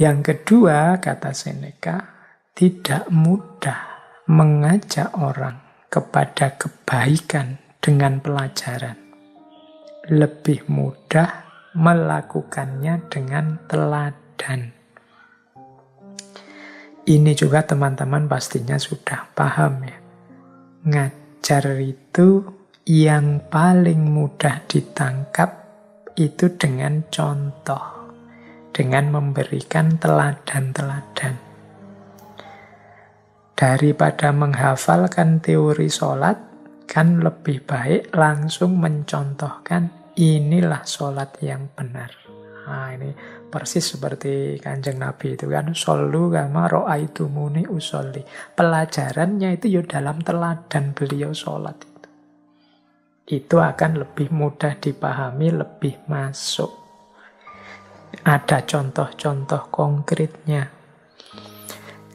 Yang kedua, kata Seneca, tidak mudah mengajak orang kepada kebaikan dengan pelajaran. Lebih mudah melakukannya dengan teladan. Ini juga teman-teman pastinya sudah paham ya. Ngajar itu yang paling mudah ditangkap itu dengan contoh, dengan memberikan teladan-teladan. Daripada menghafalkan teori sholat, kan lebih baik langsung mencontohkan inilah sholat yang benar. Nah, ini persis seperti Kanjeng Nabi itu kan, shollu kama ra'aitumuni usolli. Pelajarannya itu ya dalam teladan beliau sholat itu. Itu akan lebih mudah dipahami, lebih masuk. Ada contoh-contoh konkretnya.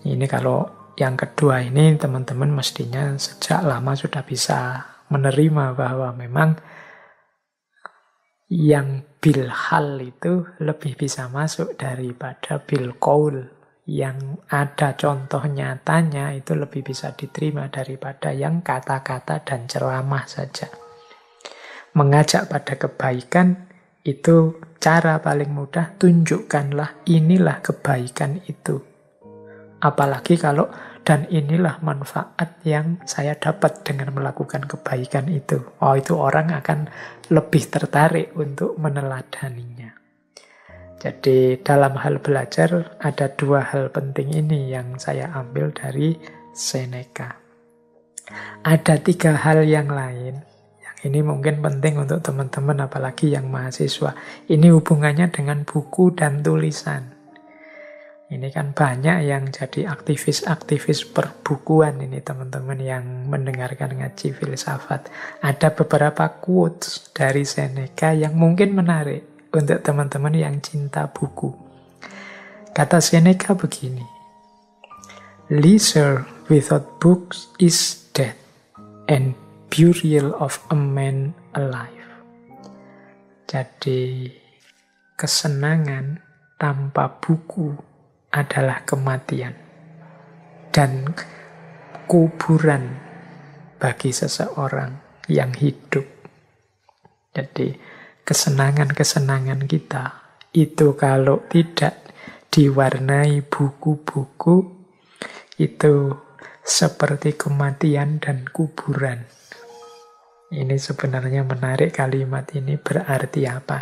Ini kalau yang kedua ini teman-teman mestinya sejak lama sudah bisa menerima bahwa memang yang bil hal itu lebih bisa masuk daripada bil qaul. Yang ada contoh nyatanya itu lebih bisa diterima daripada yang kata-kata dan ceramah saja. Mengajak pada kebaikan itu cara paling mudah, tunjukkanlah inilah kebaikan itu. Apalagi kalau dan inilah manfaat yang saya dapat dengan melakukan kebaikan itu. Oh, itu orang akan lebih tertarik untuk meneladaninya. Jadi dalam hal belajar ada dua hal penting ini yang saya ambil dari Seneca. Ada tiga hal yang lain. Yang ini mungkin penting untuk teman-teman apalagi yang mahasiswa. Ini hubungannya dengan buku dan tulisan. Ini kan banyak yang jadi aktivis-aktivis perbukuan ini teman-teman yang mendengarkan ngaji filsafat. Ada beberapa quotes dari Seneca yang mungkin menarik untuk teman-teman yang cinta buku. Kata Seneca begini, "Leisure without books is death, and burial of a man alive." Jadi kesenangan tanpa buku adalah kematian dan kuburan bagi seseorang yang hidup. Jadi kesenangan-kesenangan kita itu kalau tidak diwarnai buku-buku itu seperti kematian dan kuburan. Ini sebenarnya menarik kalimat ini, berarti apa?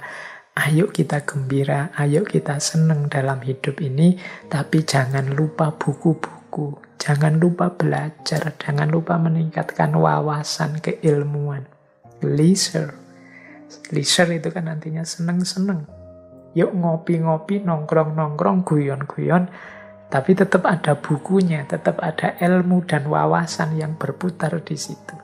Ayo kita gembira, ayo kita senang dalam hidup ini, tapi jangan lupa buku-buku, jangan lupa belajar, jangan lupa meningkatkan wawasan keilmuan. Leisure. Leisure itu kan artinya senang-senang. Yuk ngopi-ngopi, nongkrong-nongkrong, guyon-guyon, tapi tetap ada bukunya, tetap ada ilmu dan wawasan yang berputar di situ.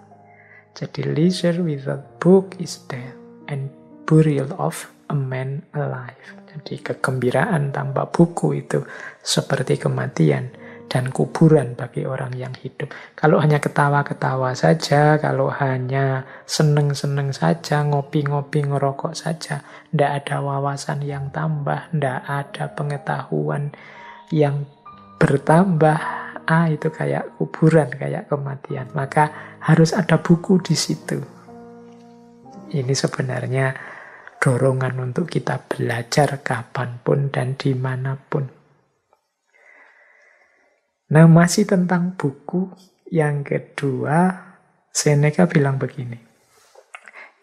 Jadi leisure without book is death, and burial of a man alive. Jadi kegembiraan tanpa buku itu seperti kematian dan kuburan bagi orang yang hidup. Kalau hanya ketawa-ketawa saja, kalau hanya seneng-seneng saja, ngopi-ngopi, ngerokok saja, ndak ada wawasan yang tambah, ndak ada pengetahuan yang bertambah, itu kayak kuburan, kayak kematian. Maka harus ada buku di situ. Ini sebenarnya dorongan untuk kita belajar kapanpun dan dimanapun. Nah, masih tentang buku, yang kedua, Seneca bilang begini,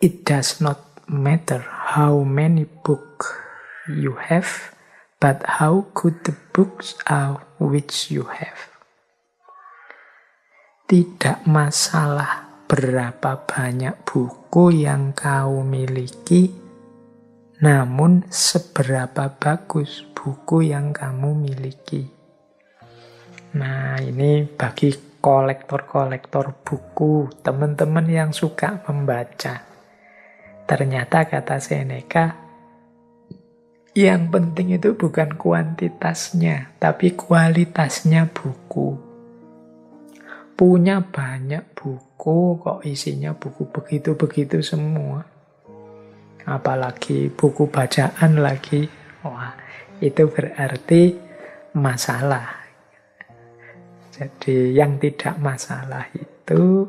"It does not matter how many books you have, but how good the books are which you have." Tidak masalah berapa banyak buku yang kau miliki, namun seberapa bagus buku yang kamu miliki. Nah, ini bagi kolektor-kolektor buku, teman-teman yang suka membaca. Ternyata kata Seneca, yang penting itu bukan kuantitasnya, tapi kualitasnya buku. Punya banyak buku, kok isinya buku begitu-begitu semua. Apalagi buku bacaan lagi. Wah, itu berarti masalah. Jadi yang tidak masalah itu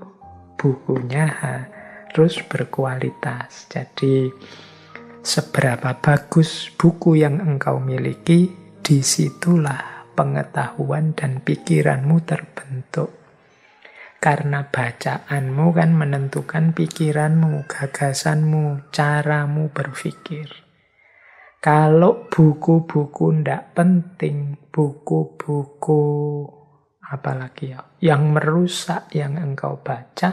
bukunya harus berkualitas. Jadi seberapa bagus buku yang engkau miliki, disitulah pengetahuan dan pikiranmu terbentuk. Karena bacaanmu kan menentukan pikiranmu, gagasanmu, caramu berpikir. Kalau buku-buku ndak penting, buku-buku apalagi ya, yang merusak yang engkau baca,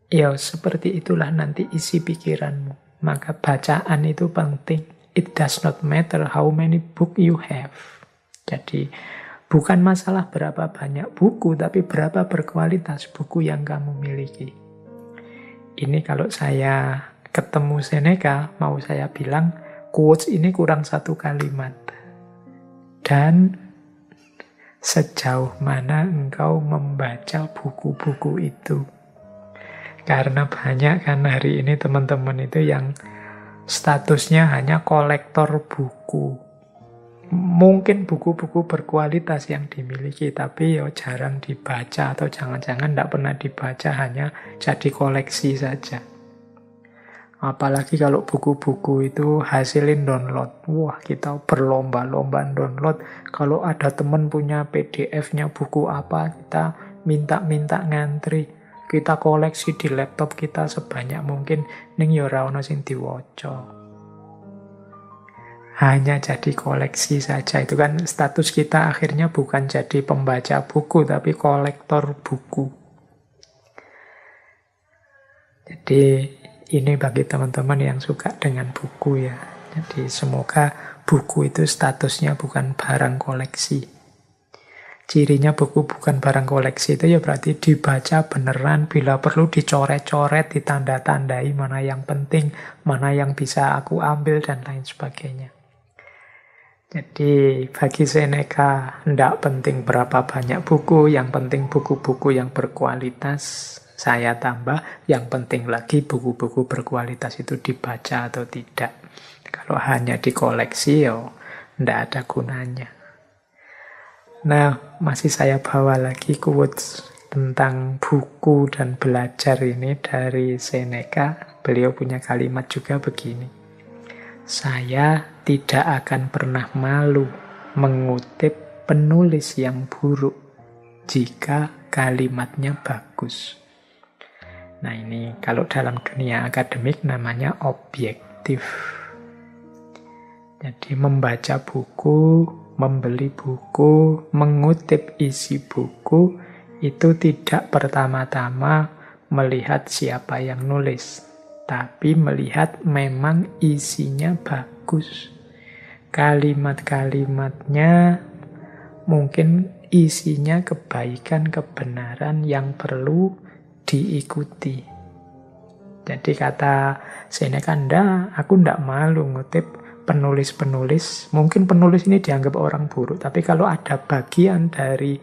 ya seperti itulah nanti isi pikiranmu. Maka bacaan itu penting. It does not matter how many book you have. Jadi bukan masalah berapa banyak buku, tapi berapa berkualitas buku yang kamu miliki. Ini kalau saya ketemu Seneca, mau saya bilang, quotes ini kurang satu kalimat. Dan sejauh mana engkau membaca buku-buku itu. Karena banyak kan hari ini teman-teman itu yang statusnya hanya kolektor buku. Mungkin buku-buku berkualitas yang dimiliki, tapi ya jarang dibaca atau jangan-jangan tidak pernah dibaca, hanya jadi koleksi saja. Apalagi kalau buku-buku itu hasilin download. Wah, kita berlomba-lomba download. Kalau ada teman punya PDF-nya buku apa, kita minta-minta ngantri. Kita koleksi di laptop kita sebanyak mungkin. Ning ya ora ono sing diwaca. Hanya jadi koleksi saja. Itu kan status kita akhirnya bukan jadi pembaca buku, tapi kolektor buku. Jadi ini bagi teman-teman yang suka dengan buku ya. Jadi semoga buku itu statusnya bukan barang koleksi. Cirinya buku bukan barang koleksi itu ya berarti dibaca beneran, bila perlu dicoret-coret, ditanda-tandai mana yang penting, mana yang bisa aku ambil, dan lain sebagainya. Jadi bagi Seneca tidak penting berapa banyak buku, yang penting buku-buku yang berkualitas. Saya tambah, yang penting lagi buku-buku berkualitas itu dibaca atau tidak. Kalau hanya dikoleksi, ya tidak ada gunanya. Nah, masih saya bawa lagi quotes tentang buku dan belajar ini dari Seneca. Beliau punya kalimat juga begini. Saya tidak akan pernah malu mengutip penulis yang buruk jika kalimatnya bagus. Nah ini kalau dalam dunia akademik namanya objektif. Jadi membaca buku, membeli buku, mengutip isi buku, itu tidak pertama-tama melihat siapa yang nulis, tapi melihat memang isinya bagus. Kalimat-kalimatnya mungkin isinya kebaikan, kebenaran yang perlu diikuti. Jadi kata Seneca, aku ndak malu ngutip penulis-penulis. Mungkin penulis ini dianggap orang buruk, tapi kalau ada bagian dari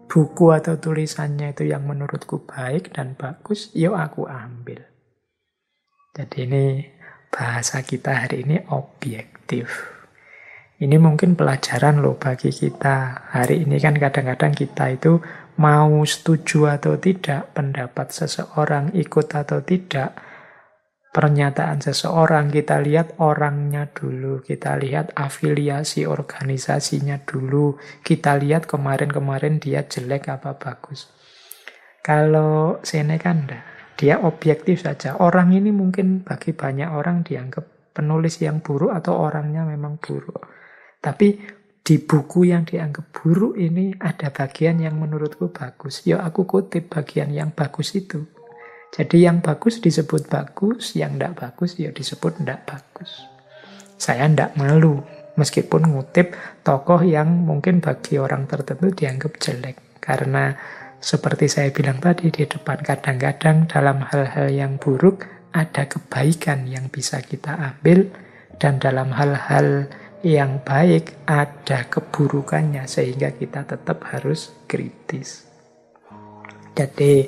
buku atau tulisannya itu yang menurutku baik dan bagus, yuk aku ambil. Jadi ini bahasa kita hari ini objektif. Ini mungkin pelajaran loh bagi kita. Hari ini kan kadang-kadang kita itu mau setuju atau tidak pendapat seseorang, ikut atau tidak pernyataan seseorang, kita lihat orangnya dulu, kita lihat afiliasi organisasinya dulu, kita lihat kemarin-kemarin dia jelek apa bagus. Kalau Seneca enggak, dia objektif saja. Orang ini mungkin bagi banyak orang dianggap penulis yang buruk atau orangnya memang buruk. Tapi di buku yang dianggap buruk ini ada bagian yang menurutku bagus. Ya aku kutip bagian yang bagus itu. Jadi yang bagus disebut bagus, yang tidak bagus ya disebut tidak bagus. Saya tidak malu meskipun ngutip tokoh yang mungkin bagi orang tertentu dianggap jelek. Karena seperti saya bilang tadi di depan, kadang-kadang dalam hal-hal yang buruk ada kebaikan yang bisa kita ambil, dan dalam hal-hal yang baik ada keburukannya, sehingga kita tetap harus kritis. Jadi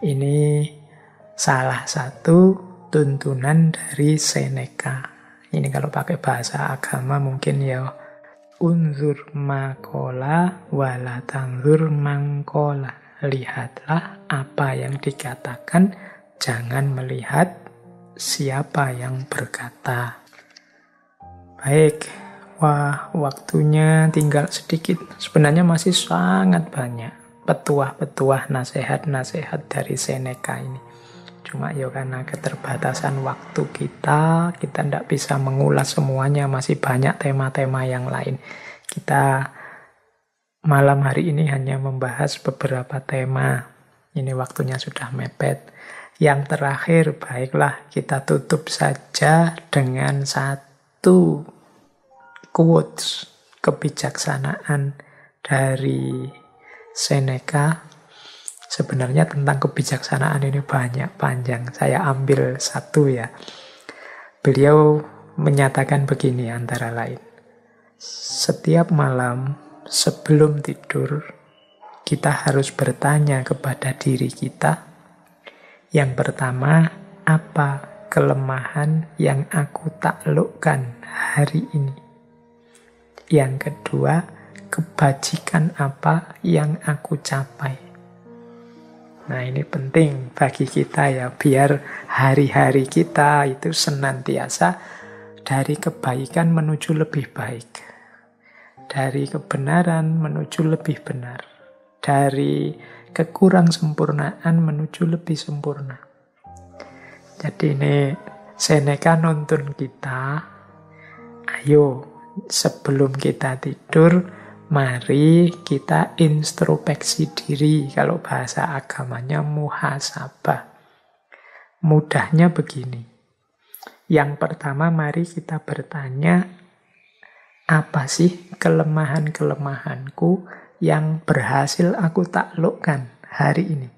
ini salah satu tuntunan dari Seneca. Ini kalau pakai bahasa agama mungkin ya unzur makola wala tanzur mangkola. Lihatlah apa yang dikatakan, jangan melihat siapa yang berkata. Baik, wah waktunya tinggal sedikit. Sebenarnya masih sangat banyak petuah-petuah, nasihat-nasihat dari Seneca ini. Cuma ya karena keterbatasan waktu kita tidak bisa mengulas semuanya, masih banyak tema-tema yang lain. Kita malam hari ini hanya membahas beberapa tema. Ini waktunya sudah mepet. Yang terakhir, baiklah kita tutup saja dengan satu quotes kebijaksanaan dari Seneca. Sebenarnya tentang kebijaksanaan ini banyak, panjang. Saya ambil satu ya. Beliau menyatakan begini antara lain. Setiap malam sebelum tidur, kita harus bertanya kepada diri kita. Yang pertama, apa kelemahan yang aku taklukkan hari ini? Yang kedua, kebajikan apa yang aku capai? Nah ini penting bagi kita ya, biar hari-hari kita itu senantiasa dari kebaikan menuju lebih baik. Dari kebenaran menuju lebih benar. Dari kekurangsempurnaan menuju lebih sempurna. Jadi ini Seneca nuntun kita, ayo sebelum kita tidur, mari kita introspeksi diri. Kalau bahasa agamanya muhasabah. Mudahnya begini. Yang pertama, mari kita bertanya, apa sih kelemahan-kelemahanku yang berhasil aku taklukkan hari ini?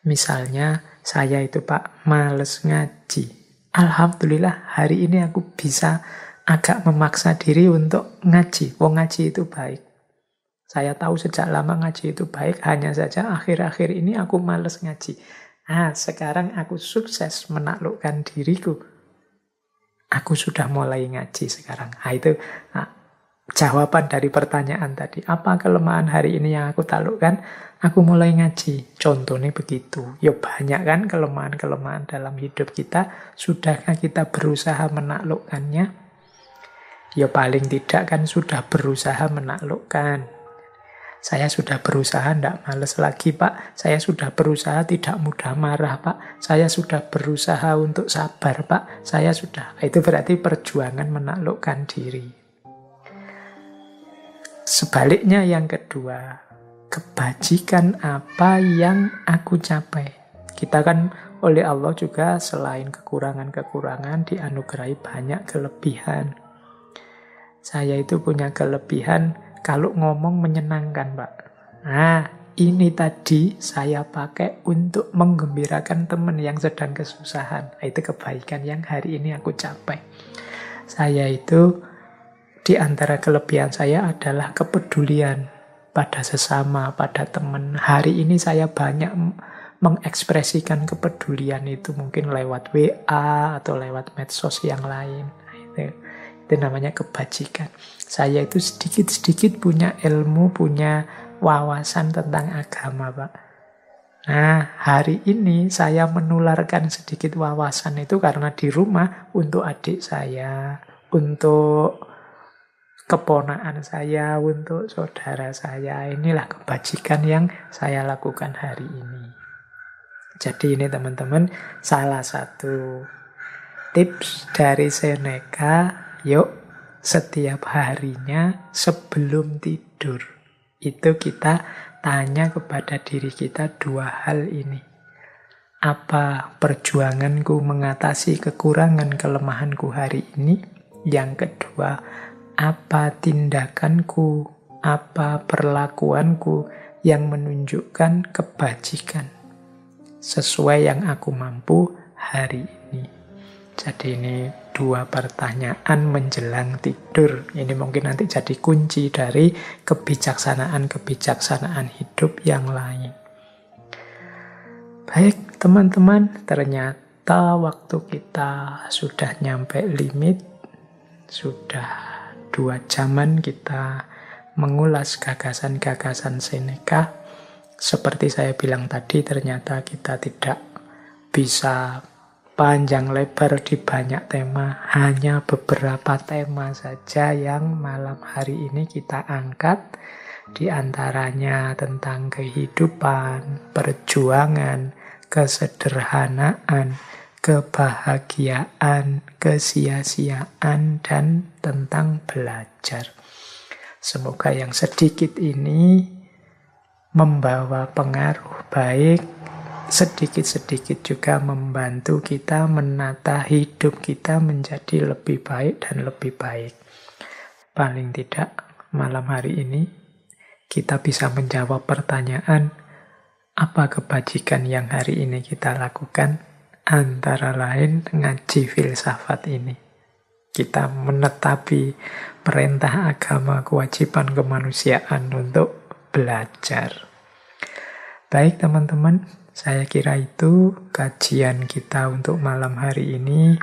Misalnya, saya itu Pak, males ngaji. Alhamdulillah, hari ini aku bisa agak memaksa diri untuk ngaji. Wong ngaji itu baik. Saya tahu sejak lama ngaji itu baik, hanya saja akhir-akhir ini aku males ngaji. Sekarang aku sukses menaklukkan diriku. Aku sudah mulai ngaji sekarang. Itu jawaban dari pertanyaan tadi. Apa kelemahan hari ini yang aku taklukkan? Aku mulai ngaji. Contohnya begitu. Ya banyak kan kelemahan-kelemahan dalam hidup kita. Sudahkah kita berusaha menaklukkannya? Ya paling tidak kan sudah berusaha menaklukkan. Saya sudah berusaha tidak males lagi Pak. Saya sudah berusaha tidak mudah marah Pak. Saya sudah berusaha untuk sabar Pak. Saya sudah. Itu berarti perjuangan menaklukkan diri. Sebaliknya yang kedua, kebajikan apa yang aku capai. Kita kan oleh Allah juga selain kekurangan-kekurangan dianugerahi banyak kelebihan. Saya itu punya kelebihan kalau ngomong menyenangkan, Pak. Ini tadi saya pakai untuk menggembirakan teman yang sedang kesusahan. Itu kebaikan yang hari ini aku capai. Saya itu, di antara kelebihan saya adalah kepedulian pada sesama, pada teman. Hari ini saya banyak mengekspresikan kepedulian itu mungkin lewat WA atau lewat medsos yang lain. Itu namanya kebajikan. Saya itu sedikit-sedikit punya ilmu, punya wawasan tentang agama, Pak. Hari ini saya menularkan sedikit wawasan itu karena di rumah untuk adik saya, untuk keponakan saya, untuk saudara saya. Inilah kebajikan yang saya lakukan hari ini. Jadi ini teman-teman, salah satu tips dari Seneca. Yuk, setiap harinya sebelum tidur, itu kita tanya kepada diri kita dua hal ini. Apa perjuanganku mengatasi kekurangan kelemahanku hari ini? Yang kedua, apa tindakanku, apa perlakuanku yang menunjukkan kebajikan sesuai yang aku mampu hari ini? Jadi ini dua pertanyaan menjelang tidur. Ini mungkin nanti jadi kunci dari kebijaksanaan-kebijaksanaan hidup yang lain. Baik teman-teman, ternyata waktu kita sudah nyampe limit. Sudah 2 jaman kita mengulas gagasan-gagasan Seneca. Seperti saya bilang tadi, ternyata kita tidak bisa panjang lebar di banyak tema, hanya beberapa tema saja yang malam hari ini kita angkat. Di antaranya tentang kehidupan, perjuangan, kesederhanaan, kebahagiaan, kesia-siaan, dan tentang belajar. Semoga yang sedikit ini membawa pengaruh baik, sedikit-sedikit juga membantu kita menata hidup kita menjadi lebih baik dan lebih baik. Paling tidak malam hari ini kita bisa menjawab pertanyaan, apa kebajikan yang hari ini kita lakukan? Antara lain ngaji filsafat ini. Kita menetapi perintah agama, kewajiban kemanusiaan untuk belajar. Baik teman-teman, saya kira itu kajian kita untuk malam hari ini.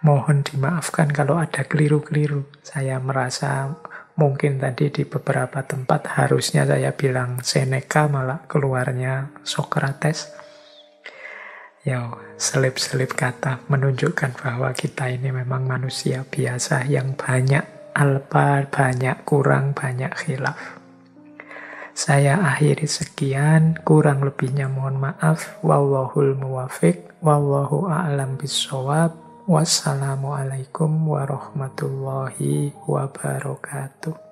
Mohon dimaafkan kalau ada keliru-keliru. Saya merasa mungkin tadi di beberapa tempat harusnya saya bilang Seneca, malah keluarnya Socrates. Ya, selip-selip kata menunjukkan bahwa kita ini memang manusia biasa yang banyak alpa, banyak kurang, banyak khilaf. Saya akhiri sekian, kurang lebihnya mohon maaf. Wallahul muwafiq, wallahu a'lam bissawab. Wassalamualaikum warahmatullahi wabarakatuh.